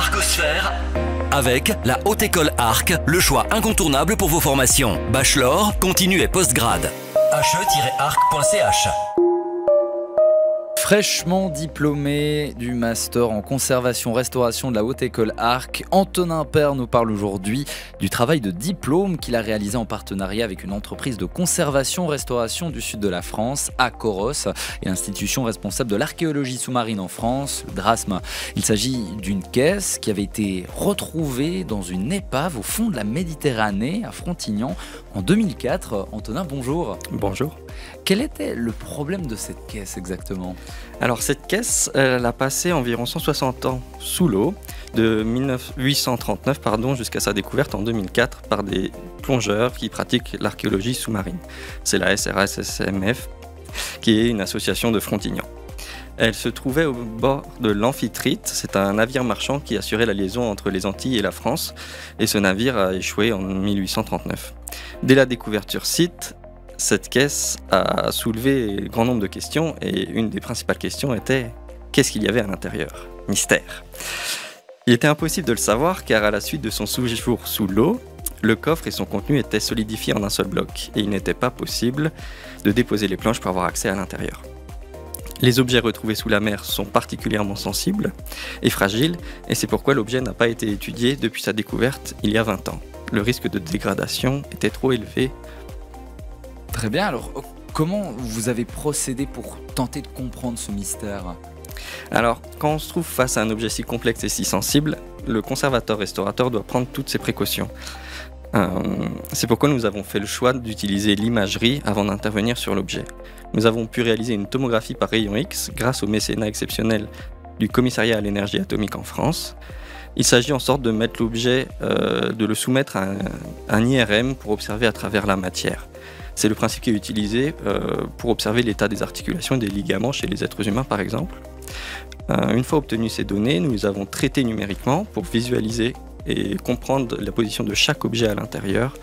Arcosphère avec la Haute École Arc, le choix incontournable pour vos formations. Bachelor, continu et postgrad. he-arc.ch. Fraîchement diplômé du master en conservation-restauration de la Haute École Arc, Antonin Père nous parle aujourd'hui du travail de diplôme qu'il a réalisé en partenariat avec une entreprise de conservation-restauration du sud de la France, Acoros, et l'institution responsable de l'archéologie sous-marine en France, le DRASM. Il s'agit d'une caisse qui avait été retrouvée dans une épave au fond de la Méditerranée, à Frontignan, en 2004. Antonin, bonjour. Bonjour. Quel était le problème de cette caisse exactement ? Alors cette caisse, elle a passé environ 160 ans sous l'eau, de 1839 jusqu'à sa découverte en 2004 par des plongeurs qui pratiquent l'archéologie sous-marine. C'est la SRS-SMF, qui est une association de Frontignan. Elle se trouvait au bord de l'Amphitrite, c'est un navire marchand qui assurait la liaison entre les Antilles et la France, et ce navire a échoué en 1839. Dès la découverte sur site, cette caisse a soulevé grand nombre de questions, et une des principales questions était « qu'est-ce qu'il y avait à l'intérieur ?» Mystère. Il était impossible de le savoir car à la suite de son séjour sous l'eau, le coffre et son contenu étaient solidifiés en un seul bloc, et il n'était pas possible de déposer les planches pour avoir accès à l'intérieur. Les objets retrouvés sous la mer sont particulièrement sensibles et fragiles, et c'est pourquoi l'objet n'a pas été étudié depuis sa découverte il y a 20 ans. Le risque de dégradation était trop élevé. Très bien, alors comment vous avez procédé pour tenter de comprendre ce mystère ? Alors, quand on se trouve face à un objet si complexe et si sensible, le conservateur-restaurateur doit prendre toutes ses précautions. C'est pourquoi nous avons fait le choix d'utiliser l'imagerie avant d'intervenir sur l'objet. Nous avons pu réaliser une tomographie par rayon X grâce au mécénat exceptionnel du Commissariat à l'énergie atomique en France. Il s'agit en sorte de mettre l'objet, de le soumettre à un IRM pour observer à travers la matière. C'est le principe qui est utilisé pour observer l'état des articulations et des ligaments chez les êtres humains par exemple. Une fois obtenues ces données, nous les avons traitées numériquement pour visualiser et comprendre la position de chaque objet à l'intérieur,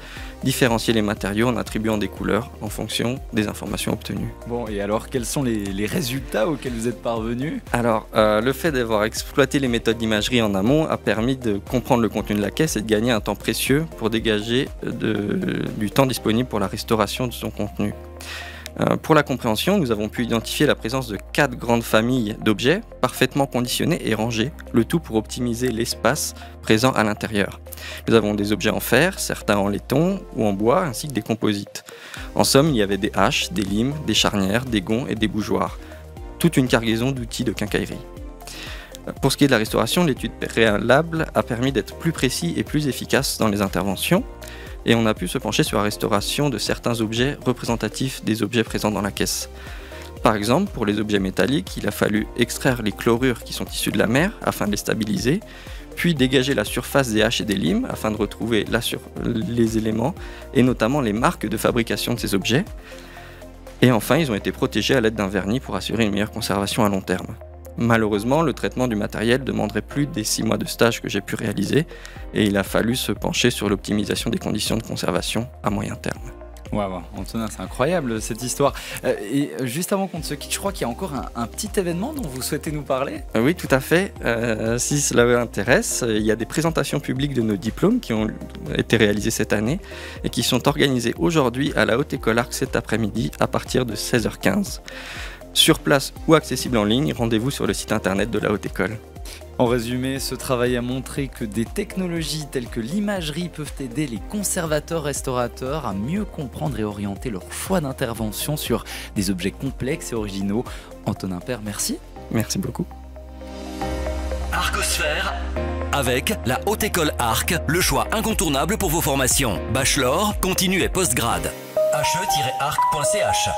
différencier les matériaux en attribuant des couleurs en fonction des informations obtenues. Bon, et alors quels sont les résultats auxquels vous êtes parvenus ? Alors, le fait d'avoir exploité les méthodes d'imagerie en amont a permis de comprendre le contenu de la caisse et de gagner un temps précieux pour dégager du temps disponible pour la restauration de son contenu. Pour la compréhension, nous avons pu identifier la présence de 4 grandes familles d'objets parfaitement conditionnés et rangés, le tout pour optimiser l'espace présent à l'intérieur. Nous avons des objets en fer, certains en laiton ou en bois, ainsi que des composites. En somme, il y avait des haches, des limes, des charnières, des gonds et des bougeoirs. Toute une cargaison d'outils de quincaillerie. Pour ce qui est de la restauration, l'étude préalable a permis d'être plus précis et plus efficace dans les interventions. Et on a pu se pencher sur la restauration de certains objets représentatifs des objets présents dans la caisse. Par exemple, pour les objets métalliques, il a fallu extraire les chlorures qui sont issues de la mer afin de les stabiliser, puis dégager la surface des haches et des limes afin de retrouver les éléments et notamment les marques de fabrication de ces objets. Et enfin, ils ont été protégés à l'aide d'un vernis pour assurer une meilleure conservation à long terme. Malheureusement, le traitement du matériel demanderait plus des 6 mois de stage que j'ai pu réaliser et il a fallu se pencher sur l'optimisation des conditions de conservation à moyen terme. Waouh, Antonin, c'est incroyable cette histoire. Et juste avant qu'on ne se quitte, je crois qu'il y a encore un petit événement dont vous souhaitez nous parler ? Oui, tout à fait. Si cela vous intéresse, il y a des présentations publiques de nos diplômes qui ont été réalisées cette année et qui sont organisées aujourd'hui à la Haute École Arc cet après-midi à partir de 16h15. Sur place ou accessible en ligne, rendez-vous sur le site internet de la Haute École. En résumé, ce travail a montré que des technologies telles que l'imagerie peuvent aider les conservateurs-restaurateurs à mieux comprendre et orienter leur choix d'intervention sur des objets complexes et originaux. Antonin Père, merci. Merci beaucoup. Arcosphère avec la Haute École Arc, le choix incontournable pour vos formations. Bachelor, continu et postgrad. he-arc.ch.